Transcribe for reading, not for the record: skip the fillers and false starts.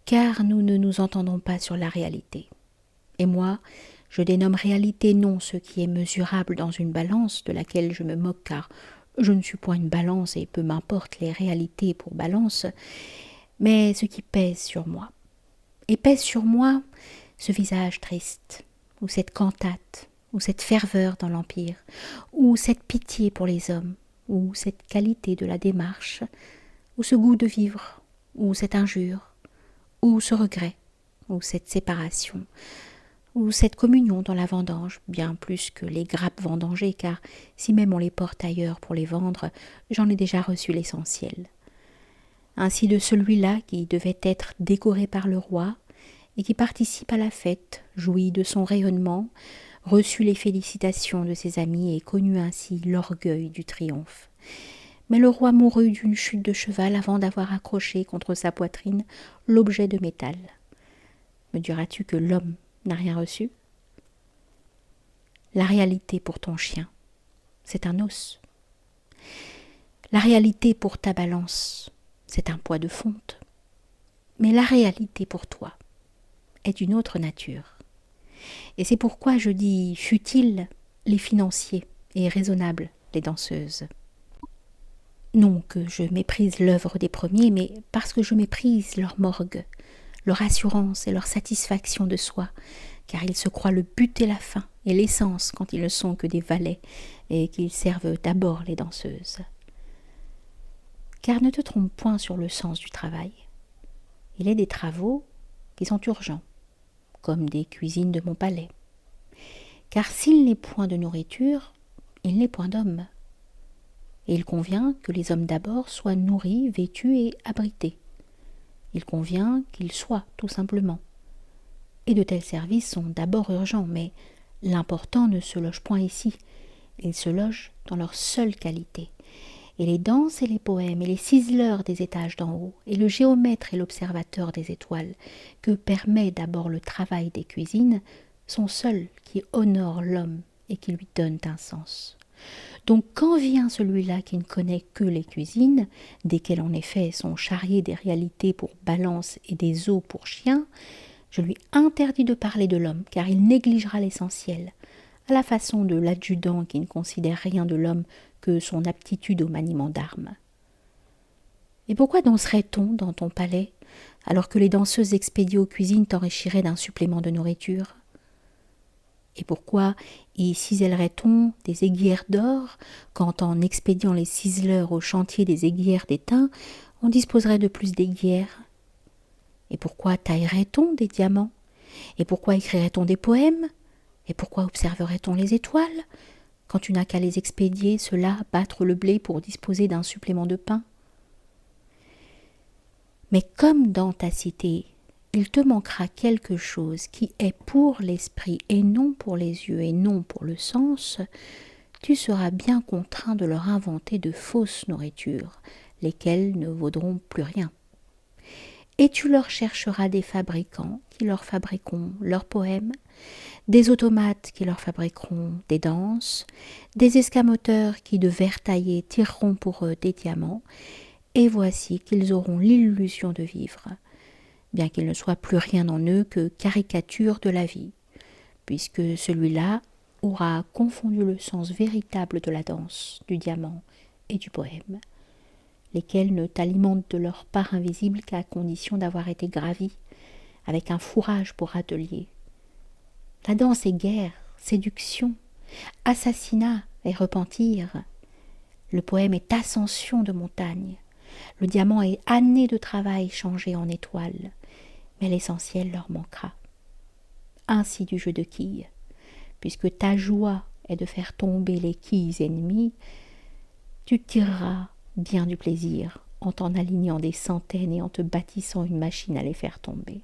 car nous ne nous entendons pas sur la réalité. Et moi, je dénomme réalité non ce qui est mesurable dans une balance, de laquelle je me moque car je ne suis point une balance et peu m'importe les réalités pour balance, mais ce qui pèse sur moi. Et pèse sur moi ce visage triste, ou cette cantate, ou cette ferveur dans l'empire, ou cette pitié pour les hommes, ou cette qualité de la démarche, ou ce goût de vivre, ou cette injure, ou ce regret, ou cette séparation, ou cette communion dans la vendange, bien plus que les grappes vendangées, car si même on les porte ailleurs pour les vendre, j'en ai déjà reçu l'essentiel. Ainsi de celui-là qui devait être décoré par le roi, et qui participe à la fête, jouit de son rayonnement, reçut les félicitations de ses amis et connut ainsi l'orgueil du triomphe. Mais le roi mourut d'une chute de cheval avant d'avoir accroché contre sa poitrine l'objet de métal. Me diras-tu que l'homme n'a rien reçu? La réalité pour ton chien, c'est un os. La réalité pour ta balance, c'est un poids de fonte. Mais la réalité pour toi est d'une autre nature. Et c'est pourquoi je dis futiles les financiers et raisonnables les danseuses. Non que je méprise l'œuvre des premiers, mais parce que je méprise leur morgue, leur assurance et leur satisfaction de soi, car ils se croient le but et la fin et l'essence quand ils ne sont que des valets et qu'ils servent d'abord les danseuses. Car ne te trompe point sur le sens du travail. Il est des travaux qui sont urgents, comme des cuisines de mon palais. Car s'il n'est point de nourriture, il n'est point d'homme. Et il convient que les hommes d'abord soient nourris, vêtus et abrités. Il convient qu'ils soient, tout simplement. Et de tels services sont d'abord urgents, mais l'important ne se loge point ici. Ils se logent dans leur seule qualité. Et les danses et les poèmes, et les ciseleurs des étages d'en haut, et le géomètre et l'observateur des étoiles, que permet d'abord le travail des cuisines, sont seuls qui honorent l'homme et qui lui donnent un sens. Donc quand vient celui-là qui ne connaît que les cuisines, desquelles en effet sont charriées des réalités pour balance et des os pour chien, je lui interdis de parler de l'homme, car il négligera l'essentiel, à la façon de l'adjudant qui ne considère rien de l'homme que son aptitude au maniement d'armes. Et pourquoi danserait-on dans ton palais, alors que les danseuses expédiées aux cuisines t'enrichiraient d'un supplément de nourriture? Et pourquoi y cisellerait-on des aiguières d'or, quand en expédiant les ciseleurs au chantier des aiguières d'étain, on disposerait de plus d'aiguières? Et pourquoi taillerait-on des diamants? Et pourquoi écrirait-on des poèmes? Et pourquoi observerait-on les étoiles, quand tu n'as qu'à les expédier, ceux-là, battre le blé pour disposer d'un supplément de pain? Mais comme dans ta cité, il te manquera quelque chose qui est pour l'esprit et non pour les yeux et non pour le sens, tu seras bien contraint de leur inventer de fausses nourritures, lesquelles ne vaudront plus rien. Et tu leur chercheras des fabricants qui leur fabriqueront leurs poèmes, des automates qui leur fabriqueront des danses, des escamoteurs qui de verre taillé tireront pour eux des diamants, et voici qu'ils auront l'illusion de vivre, bien qu'il ne soit plus rien en eux que caricature de la vie, puisque celui-là aura confondu le sens véritable de la danse, du diamant et du poème, lesquels ne t'alimentent de leur part invisible qu'à condition d'avoir été gravis, avec un fourrage pour atelier. La danse est guerre, séduction, assassinat et repentir. Le poème est ascension de montagne. Le diamant est année de travail changé en étoile, mais l'essentiel leur manquera. Ainsi du jeu de quilles, puisque ta joie est de faire tomber les quilles ennemies, tu tireras bien du plaisir en t'en alignant des centaines et en te bâtissant une machine à les faire tomber.